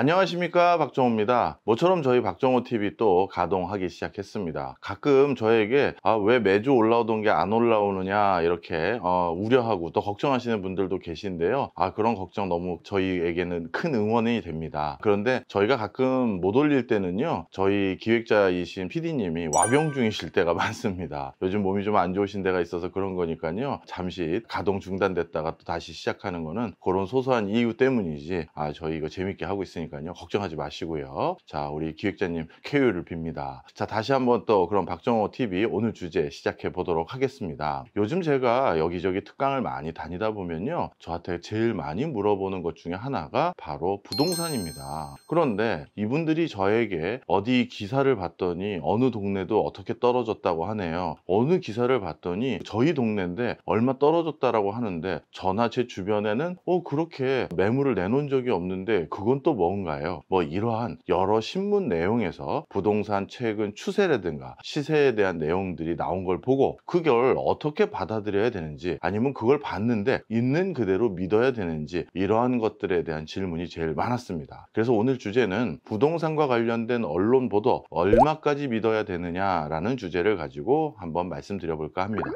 안녕하십니까, 박정호입니다. 모처럼 저희 박정호TV 또 가동하기 시작했습니다. 가끔 저에게 왜 매주 올라오던 게 안 올라오느냐 이렇게 우려하고 또 걱정하시는 분들도 계신데요. 그런 걱정 너무 저희에게는 큰 응원이 됩니다. 그런데 저희가 가끔 못 올릴 때는요, 저희 기획자이신 PD님이 와병 중이실 때가 많습니다. 요즘 몸이 좀 안 좋으신 데가 있어서 그런 거니까요, 잠시 가동 중단됐다가 또 다시 시작하는 거는 그런 소소한 이유 때문이지, 저희 이거 재밌게 하고 있으니까요, 걱정하지 마시고요. 자, 우리 기획자님 쾌유를 빕니다. 자, 다시 한번 또 그럼 박정호TV 오늘 주제 시작해 보도록 하겠습니다. 요즘 제가 여기저기 특강을 많이 다니다 보면요, 저한테 제일 많이 물어보는 것 중에 하나가 바로 부동산입니다. 그런데 이분들이 저에게 어디 기사를 봤더니 어느 동네도 어떻게 떨어졌다고 하네요. 어느 기사를 봤더니 저희 동네인데 얼마 떨어졌다라고 하는데, 저나 제 주변에는 그렇게 매물을 내놓은 적이 없는데 그건 또 뭔가요? 이러한 여러 신문 내용에서 부동산 최근 추세라든가 시세에 대한 내용들이 나온 걸 보고 그걸 어떻게 받아들여야 되는지, 아니면 그걸 봤는데 있는 그대로 믿어야 되는지, 이러한 것들에 대한 질문이 제일 많았습니다. 그래서 오늘 주제는 부동산과 관련된 언론 보도 얼마까지 믿어야 되느냐라는 주제를 가지고 한번 말씀드려 볼까 합니다.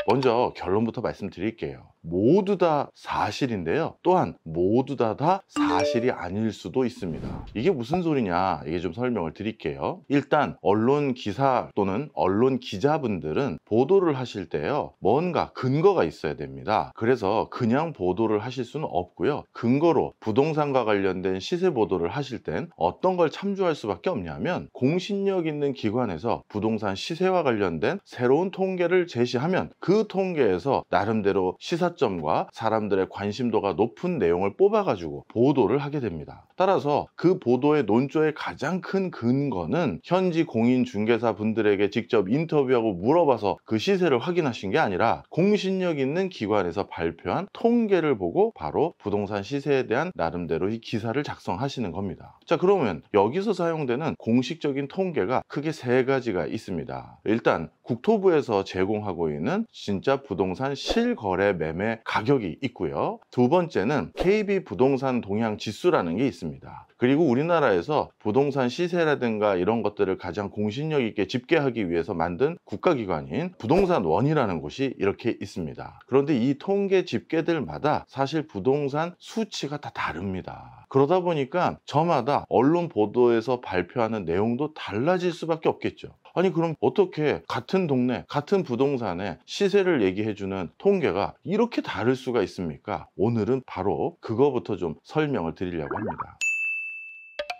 먼저 결론부터 말씀드릴게요. 모두 다 사실인데요, 또한 모두 다 사실이 아닐 수도 있습니다. 이게 무슨 소리냐, 이게 좀 설명을 드릴게요. 일단 언론 기사 또는 언론 기자분들은 보도를 하실 때요, 뭔가 근거가 있어야 됩니다. 그래서 그냥 보도를 하실 수는 없고요, 근거로 부동산과 관련된 시세 보도를 하실 땐 어떤 걸 참조할 수밖에 없냐면, 공신력 있는 기관에서 부동산 시세와 관련된 새로운 통계를 제시하면 그 통계에서 나름대로 시사점과 사람들의 관심도가 높은 내용을 뽑아가지고 보도를 하게 됩니다. 따라서 그 보도의 논조의 가장 큰 근거는 현지 공인중개사 분들에게 직접 인터뷰하고 물어봐서 그 시세를 확인하신 게 아니라 공신력 있는 기관에서 발표한 통계를 보고 바로 부동산 시세에 대한 나름대로 이 기사를 작성하시는 겁니다. 자, 그러면 여기서 사용되는 공식적인 통계가 크게 세 가지가 있습니다. 일단 국토부에서 제공하고 있는 진짜 부동산 실거래 매매 가격이 있고요. 두 번째는 KB 부동산 동향 지수라는 게 있습니다. 그리고 우리나라에서 부동산 시세라든가 이런 것들을 가장 공신력 있게 집계하기 위해서 만든 국가기관인 부동산원이라는 곳이 이렇게 있습니다. 그런데 이 통계 집계들마다 사실 부동산 수치가 다 다릅니다. 그러다 보니까 저마다 언론 보도에서 발표하는 내용도 달라질 수밖에 없겠죠. 아니, 그럼 어떻게 같은 동네, 같은 부동산의 시세를 얘기해주는 통계가 이렇게 다를 수가 있습니까? 오늘은 바로 그거부터 좀 설명을 드리려고 합니다.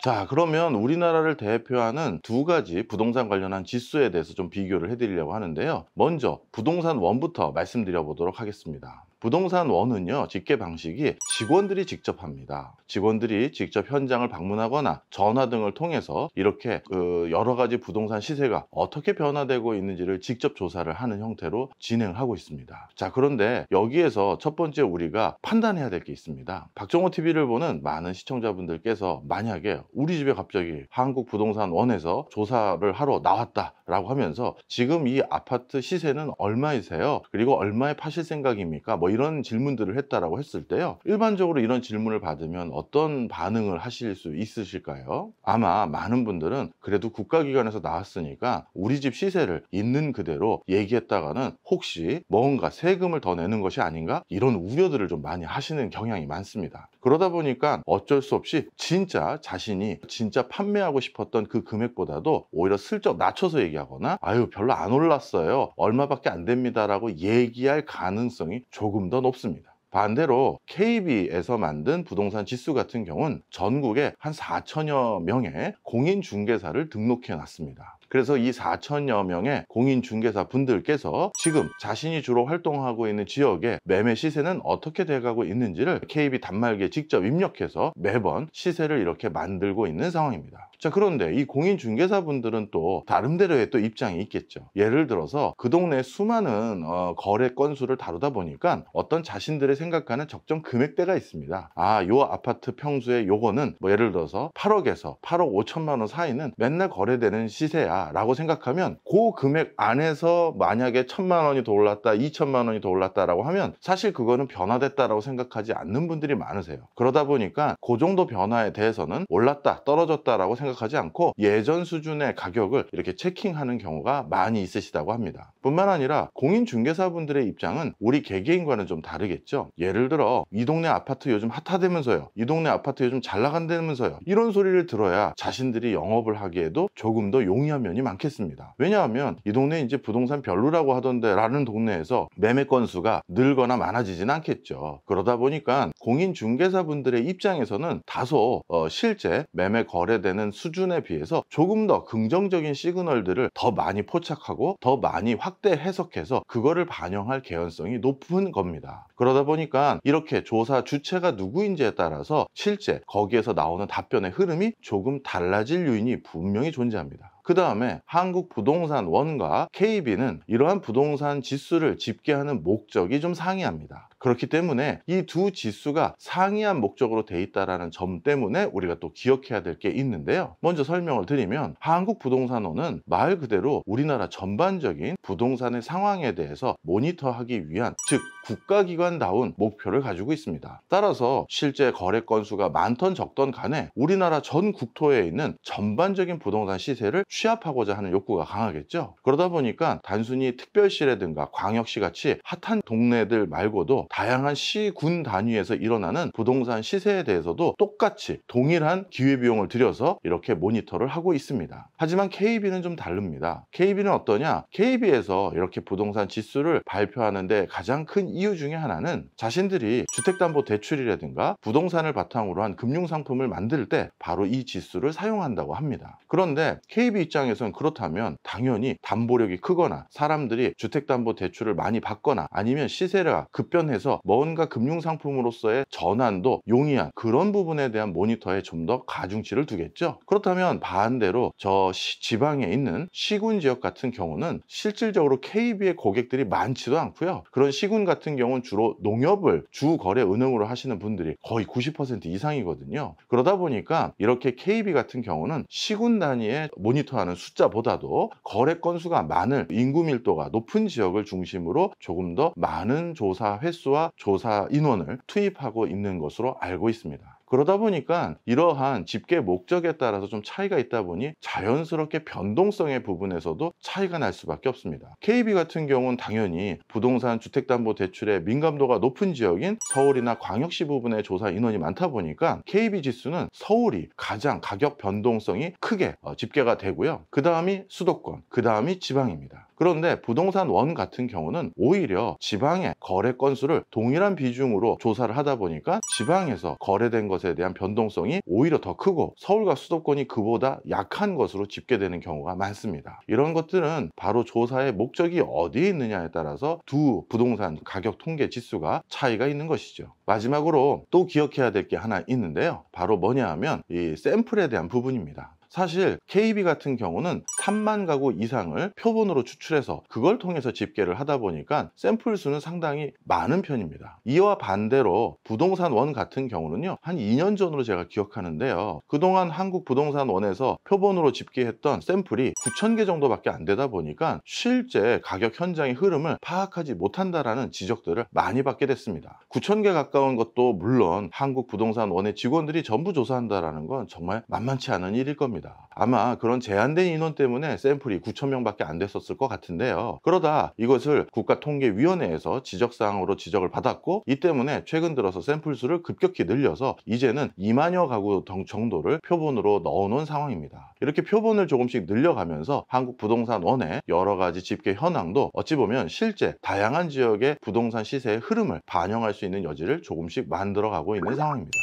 자, 그러면 우리나라를 대표하는 두 가지 부동산 관련한 지수에 대해서 좀 비교를 해드리려고 하는데요. 먼저 부동산원부터 말씀드려 보도록 하겠습니다. 부동산원은요, 집계 방식이 직원들이 직접 합니다. 직원들이 직접 현장을 방문하거나 전화 등을 통해서 이렇게 여러 가지 부동산 시세가 어떻게 변화되고 있는지를 직접 조사를 하는 형태로 진행을 하고 있습니다. 자, 그런데 여기에서 첫 번째 우리가 판단해야 될 게 있습니다. 박정호TV를 보는 많은 시청자분들께서 만약에 우리 집에 갑자기 한국부동산원에서 조사를 하러 나왔다라고 하면서 지금 이 아파트 시세는 얼마이세요? 그리고 얼마에 파실 생각입니까? 이런 질문들을 했다라고 했을 때요, 일반적으로 이런 질문을 받으면 어떤 반응을 하실 수 있으실까요? 아마 많은 분들은 그래도 국가기관에서 나왔으니까 우리 집 시세를 있는 그대로 얘기했다가는 혹시 뭔가 세금을 더 내는 것이 아닌가, 이런 우려들을 좀 많이 하시는 경향이 많습니다. 그러다 보니까 어쩔 수 없이 진짜 자신이 진짜 판매하고 싶었던 그 금액보다도 오히려 슬쩍 낮춰서 얘기하거나 별로 안 올랐어요, 얼마밖에 안 됩니다 라고 얘기할 가능성이 조금 더 높습니다. 반대로 KB에서 만든 부동산 지수 같은 경우는 전국에 한 4천여 명의 공인중개사를 등록해 놨습니다. 그래서 이 4천여 명의 공인중개사 분들께서 지금 자신이 주로 활동하고 있는 지역의 매매 시세는 어떻게 돼가고 있는지를 KB 단말기에 직접 입력해서 매번 시세를 이렇게 만들고 있는 상황입니다. 자, 그런데 이 공인중개사분들은 또 나름대로의 또 입장이 있겠죠. 예를 들어서 그 동네 수많은 거래 건수를 다루다 보니까 어떤 자신들의 생각하는 적정 금액대가 있습니다. 아, 요 아파트 평수에 요거는 뭐 예를 들어서 8억에서 8억 5천만 원 사이는 맨날 거래되는 시세야 라고 생각하면 그 금액 안에서 만약에 1,000만 원이 더 올랐다, 2천만 원이 더 올랐다라고 하면 사실 그거는 변화됐다라고 생각하지 않는 분들이 많으세요. 그러다 보니까 그 정도 변화에 대해서는 올랐다, 떨어졌다라고 생각하지 않고 예전 수준의 가격을 이렇게 체킹하는 경우가 많이 있으시다고 합니다. 뿐만 아니라 공인중개사분들의 입장은 우리 개개인과는 좀 다르겠죠. 예를 들어 이 동네 아파트 요즘 핫하다면서요, 이 동네 아파트 요즘 잘 나간다면서요, 이런 소리를 들어야 자신들이 영업을 하기에도 조금 더 용이한 면이 많겠습니다. 왜냐하면 이 동네 이제 부동산 별로라고 하던데 라는 동네에서 매매 건수가 늘거나 많아지진 않겠죠. 그러다 보니까 공인중개사분들의 입장에서는 다소 실제 매매 거래되는 수준에 비해서 조금 더 긍정적인 시그널들을 더 많이 포착하고 더 많이 확대 해석해서 그거를 반영할 개연성이 높은 겁니다. 그러다 보니까 이렇게 조사 주체가 누구인지에 따라서 실제 거기에서 나오는 답변의 흐름이 조금 달라질 요인이 분명히 존재합니다. 그 다음에 한국부동산원과 KB는 이러한 부동산 지수를 집계하는 목적이 좀 상이합니다. 그렇기 때문에 이 두 지수가 상이한 목적으로 돼 있다는 점 때문에 우리가 또 기억해야 될 게 있는데요. 먼저 설명을 드리면 한국부동산원은 말 그대로 우리나라 전반적인 부동산의 상황에 대해서 모니터하기 위한, 즉 국가기관다운 목표를 가지고 있습니다. 따라서 실제 거래 건수가 많던 적던 간에 우리나라 전 국토에 있는 전반적인 부동산 시세를 취합하고자 하는 욕구가 강하겠죠. 그러다 보니까 단순히 특별시라든가 광역시 같이 핫한 동네들 말고도 다양한 시, 군 단위에서 일어나는 부동산 시세에 대해서도 똑같이 동일한 기회비용을 들여서 이렇게 모니터를 하고 있습니다. 하지만 KB는 좀 다릅니다. KB는 어떠냐? KB에서 이렇게 부동산 지수를 발표하는데 가장 큰 이유 중에 하나는 자신들이 주택담보대출이라든가 부동산을 바탕으로 한 금융상품을 만들 때 바로 이 지수를 사용한다고 합니다. 그런데 KB 입장에서는 그렇다면 당연히 담보력이 크거나 사람들이 주택담보대출을 많이 받거나 아니면 시세가 급변해서 뭔가 금융상품으로서의 전환도 용이한 그런 부분에 대한 모니터에 좀 더 가중치를 두겠죠. 그렇다면 반대로 저 지방에 있는 시군 지역 같은 경우는 실질적으로 KB의 고객들이 많지도 않고요. 그런 시군 같은 경우는 주로 농협을 주 거래 은행으로 하시는 분들이 거의 90% 이상이거든요. 그러다 보니까 이렇게 KB 같은 경우는 시군 단위의 모니터하는 숫자보다도 거래 건수가 많은, 인구 밀도가 높은 지역을 중심으로 조금 더 많은 조사 횟수와 조사 인원을 투입하고 있는 것으로 알고 있습니다. 그러다 보니까 이러한 집계 목적에 따라서 좀 차이가 있다 보니 자연스럽게 변동성의 부분에서도 차이가 날 수밖에 없습니다. KB 같은 경우는 당연히 부동산 주택담보대출의 민감도가 높은 지역인 서울이나 광역시 부분의 조사 인원이 많다 보니까 KB 지수는 서울이 가장 가격 변동성이 크게 집계가 되고요. 그 다음이 수도권, 그 다음이 지방입니다. 그런데 부동산원 같은 경우는 오히려 지방의 거래 건수를 동일한 비중으로 조사를 하다 보니까 지방에서 거래된 것에 대한 변동성이 오히려 더 크고 서울과 수도권이 그보다 약한 것으로 집계되는 경우가 많습니다. 이런 것들은 바로 조사의 목적이 어디에 있느냐에 따라서 두 부동산 가격 통계 지수가 차이가 있는 것이죠. 마지막으로 또 기억해야 될 게 하나 있는데요. 바로 뭐냐 하면 이 샘플에 대한 부분입니다. 사실 KB 같은 경우는 3만 가구 이상을 표본으로 추출해서 그걸 통해서 집계를 하다 보니까 샘플 수는 상당히 많은 편입니다. 이와 반대로 부동산원 같은 경우는요, 한 2년 전으로 제가 기억하는데요, 그동안 한국부동산원에서 표본으로 집계했던 샘플이 9,000개 정도밖에 안 되다 보니까 실제 가격 현장의 흐름을 파악하지 못한다라는 지적들을 많이 받게 됐습니다. 9,000개 가까운 것도 물론 한국부동산원의 직원들이 전부 조사한다는 건 정말 만만치 않은 일일 겁니다. 아마 그런 제한된 인원 때문에 샘플이 9,000명밖에 안 됐었을 것 같은데요. 그러다 이것을 국가통계위원회에서 지적사항으로 지적을 받았고, 이 때문에 최근 들어서 샘플 수를 급격히 늘려서 이제는 2만여 가구 정도를 표본으로 넣어놓은 상황입니다. 이렇게 표본을 조금씩 늘려가면서 한국부동산원의 여러 가지 집계 현황도 어찌 보면 실제 다양한 지역의 부동산 시세의 흐름을 반영할 수 있는 여지를 조금씩 만들어가고 있는 상황입니다.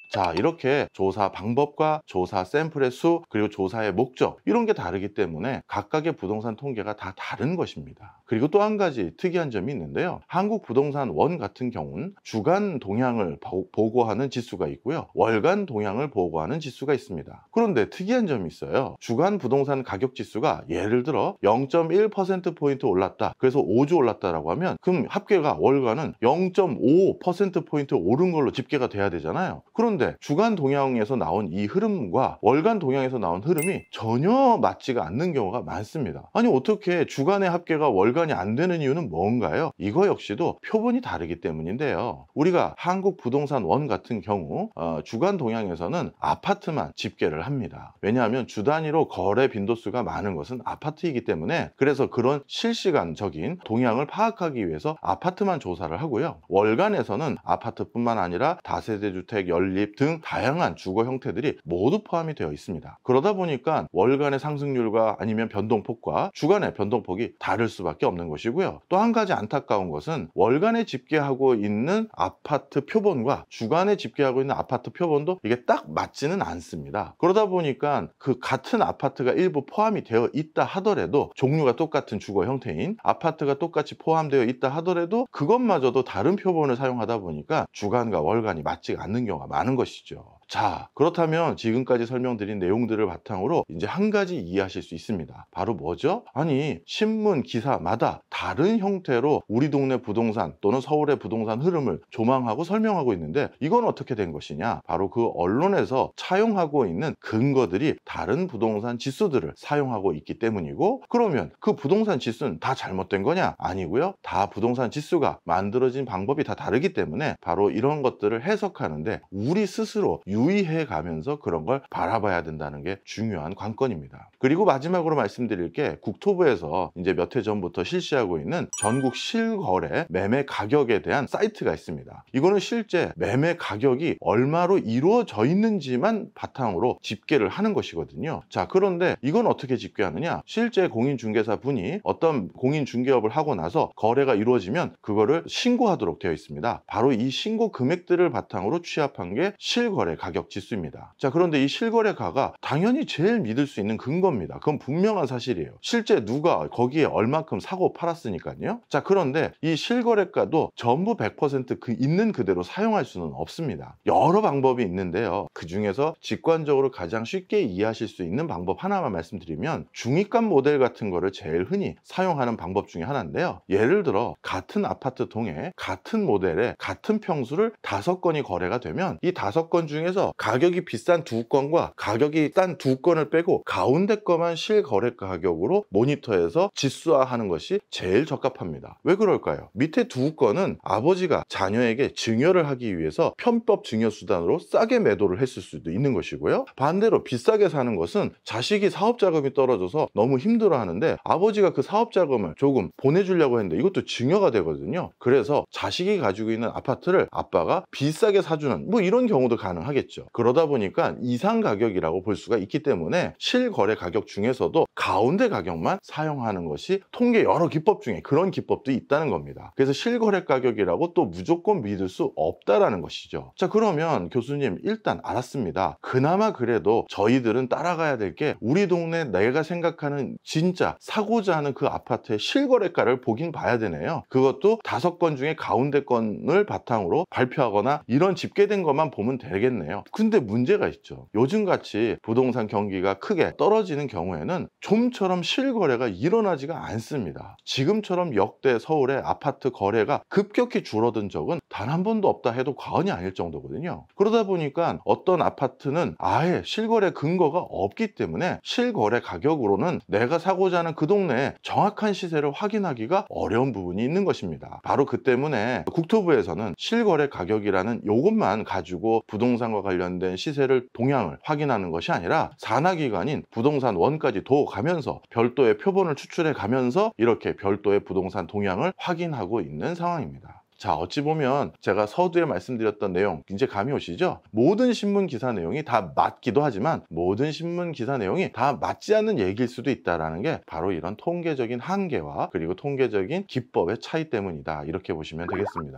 자, 이렇게 조사 방법과 조사 샘플의 수, 그리고 조사의 목적, 이런 게 다르기 때문에 각각의 부동산 통계가 다 다른 것입니다. 그리고 또 한 가지 특이한 점이 있는데요. 한국부동산원 같은 경우는 주간 동향을 보고하는 지수가 있고요. 월간 동향을 보고하는 지수가 있습니다. 그런데 특이한 점이 있어요. 주간 부동산 가격 지수가 예를 들어 0.1%포인트 올랐다. 그래서 5주 올랐다라고 하면 그럼 합계가 월간은 0.5%포인트 오른 걸로 집계가 돼야 되잖아요. 그런데 주간 동향에서 나온 이 흐름과 월간 동향에서 나온 흐름이 전혀 맞지가 않는 경우가 많습니다. 아니, 어떻게 주간의 합계가 월간이 안 되는 이유는 뭔가요? 이거 역시도 표본이 다르기 때문인데요. 우리가 한국부동산원 같은 경우 주간 동향에서는 아파트만 집계를 합니다. 왜냐하면 주 단위로 거래 빈도수가 많은 것은 아파트이기 때문에, 그래서 그런 실시간적인 동향을 파악하기 위해서 아파트만 조사를 하고요. 월간에서는 아파트뿐만 아니라 다세대 주택, 연립 등 다양한 주거 형태들이 모두 포함이 되어 있습니다. 그러다 보니까 월간의 상승률과 아니면 변동폭과 주간의 변동폭이 다를 수밖에 없는 것이고요. 또 한 가지 안타까운 것은 월간에 집계하고 있는 아파트 표본과 주간에 집계하고 있는 아파트 표본도 이게 딱 맞지는 않습니다. 그러다 보니까 그 같은 아파트가 일부 포함이 되어 있다 하더라도, 종류가 똑같은 주거 형태인 아파트가 똑같이 포함되어 있다 하더라도 그것마저도 다른 표본을 사용하다 보니까 주간과 월간이 맞지 않는 경우가 많은 것이죠. 자, 그렇다면 지금까지 설명드린 내용들을 바탕으로 이제 한 가지 이해하실 수 있습니다. 바로 뭐죠? 아니, 신문 기사마다 다른 형태로 우리 동네 부동산 또는 서울의 부동산 흐름을 조망하고 설명하고 있는데, 이건 어떻게 된 것이냐? 바로 그 언론에서 차용하고 있는 근거들이 다른 부동산 지수들을 사용하고 있기 때문이고, 그러면 그 부동산 지수는 다 잘못된 거냐? 아니고요. 다 부동산 지수가 만들어진 방법이 다 다르기 때문에 바로 이런 것들을 해석하는데 우리 스스로 유의해 가면서 그런 걸 바라봐야 된다는 게 중요한 관건입니다. 그리고 마지막으로 말씀드릴 게, 국토부에서 이제 몇 해 전부터 실시하고 있는 전국 실거래 매매 가격에 대한 사이트가 있습니다. 이거는 실제 매매 가격이 얼마로 이루어져 있는지만 바탕으로 집계를 하는 것이거든요. 자, 그런데 이건 어떻게 집계하느냐? 실제 공인중개사 분이 어떤 공인중개업을 하고 나서 거래가 이루어지면 그거를 신고하도록 되어 있습니다. 바로 이 신고 금액들을 바탕으로 취합한 게 실거래 가격 지수입니다. 자, 그런데 이 실거래가가 당연히 제일 믿을 수 있는 근거입니다. 그건 분명한 사실이에요. 실제 누가 거기에 얼만큼 사고 팔았으니까요. 자, 그런데 이 실거래가도 전부 100% 있는 그대로 사용할 수는 없습니다. 여러 방법이 있는데요. 그 중에서 직관적으로 가장 쉽게 이해하실 수 있는 방법 하나만 말씀드리면, 중위값 모델 같은 거를 제일 흔히 사용하는 방법 중에 하나인데요. 예를 들어 같은 아파트 동에 같은 모델의 같은 평수를 5건이 거래가 되면 이 5건 중에서 가격이 비싼 2건과 가격이 싼 2건을 빼고 가운데 거만 실거래 가격으로 모니터해서 지수화하는 것이 제일 적합합니다. 왜 그럴까요? 밑에 2건은 아버지가 자녀에게 증여를 하기 위해서 편법 증여 수단으로 싸게 매도를 했을 수도 있는 것이고요. 반대로 비싸게 사는 것은 자식이 사업 자금이 떨어져서 너무 힘들어하는데 아버지가 그 사업 자금을 조금 보내주려고 했는데 이것도 증여가 되거든요. 그래서 자식이 가지고 있는 아파트를 아빠가 비싸게 사주는 이런 경우도 가능하겠죠. 그러다 보니까 이상 가격이라고 볼 수가 있기 때문에 실거래 가격 중에서도 가운데 가격만 사용하는 것이 통계 여러 기법 중에 그런 기법도 있다는 겁니다. 그래서 실거래 가격이라고 또 무조건 믿을 수 없다라는 것이죠. 자, 그러면 교수님, 일단 알았습니다. 그나마 그래도 저희들은 따라가야 될 게 우리 동네 내가 생각하는 진짜 사고자 하는 그 아파트의 실거래가를 보긴 봐야 되네요. 그것도 5건 중에 가운데 건을 바탕으로 발표하거나 이런 집계된 것만 보면 되겠네요. 근데 문제가 있죠. 요즘같이 부동산 경기가 크게 떨어지는 경우에는 좀처럼 실거래가 일어나지가 않습니다. 지금처럼 역대 서울의 아파트 거래가 급격히 줄어든 적은 단 한 번도 없다 해도 과언이 아닐 정도거든요. 그러다 보니까 어떤 아파트는 아예 실거래 근거가 없기 때문에 실거래 가격으로는 내가 사고자 하는 그 동네의 정확한 시세를 확인하기가 어려운 부분이 있는 것입니다. 바로 그 때문에 국토부에서는 실거래 가격이라는 요것만 가지고 부동산과 관련된 시세를 동향을 확인하는 것이 아니라 산하기관인 부동산원까지 도가면서 별도의 표본을 추출해 가면서 이렇게 별도의 부동산 동향을 확인하고 있는 상황입니다. 자, 어찌 보면 제가 서두에 말씀드렸던 내용 이제 감이 오시죠? 모든 신문 기사 내용이 다 맞기도 하지만 모든 신문 기사 내용이 다 맞지 않는 얘기일 수도 있다는 게 바로 이런 통계적인 한계와 그리고 통계적인 기법의 차이 때문이다, 이렇게 보시면 되겠습니다.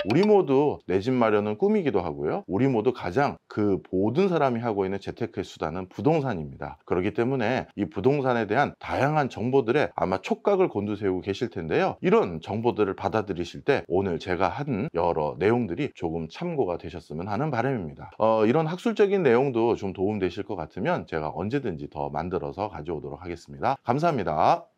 우리 모두 내 집 마련은 꿈이기도 하고요. 우리 모두 가장 그 모든 사람이 하고 있는 재테크의 수단은 부동산입니다. 그렇기 때문에 이 부동산에 대한 다양한 정보들에 아마 촉각을 곤두세우고 계실 텐데요. 이런 정보들을 받아들이실 때 오늘 제가 한 여러 내용들이 조금 참고가 되셨으면 하는 바람입니다. 이런 학술적인 내용도 좀 도움되실 것 같으면 제가 언제든지 더 만들어서 가져오도록 하겠습니다. 감사합니다.